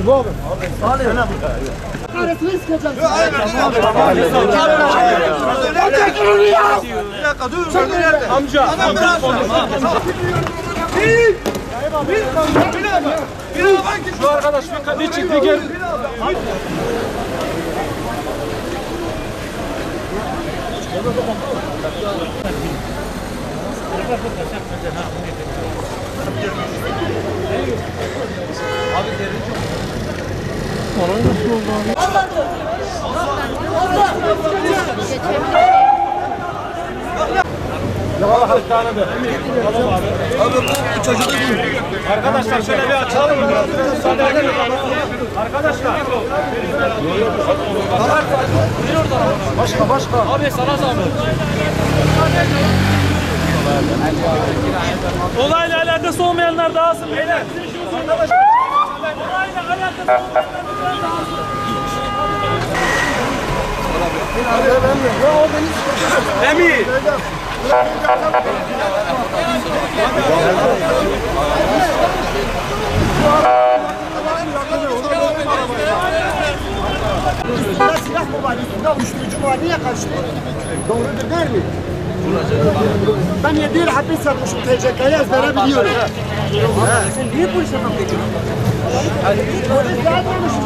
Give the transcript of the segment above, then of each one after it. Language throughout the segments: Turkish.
Nasip abi. Arasını sıkacağım. Bir dakika dur. Amca. Şu arkadaş bir çıktı gel. Arkadaşlar şöyle bir açalım mı? Arkadaşlar. Başka. Abi sana zahmet. Olayla alakası olmayanlar dağılsın beyler. Arkadaşlar. Olayla alakası Emir. Üstünde silah mı var? Üstünde uyuşturucu var. Niye kaçtı? Doğrudur değil mi? Ben 7 yıl hapis yatmışım. TCK'yı ezbere biliyorum. Sen niye polise bakıyorsun? Polis gelmemişim.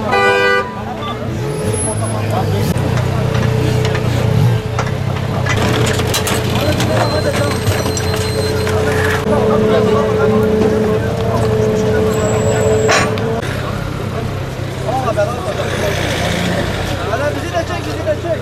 Bizi de çek.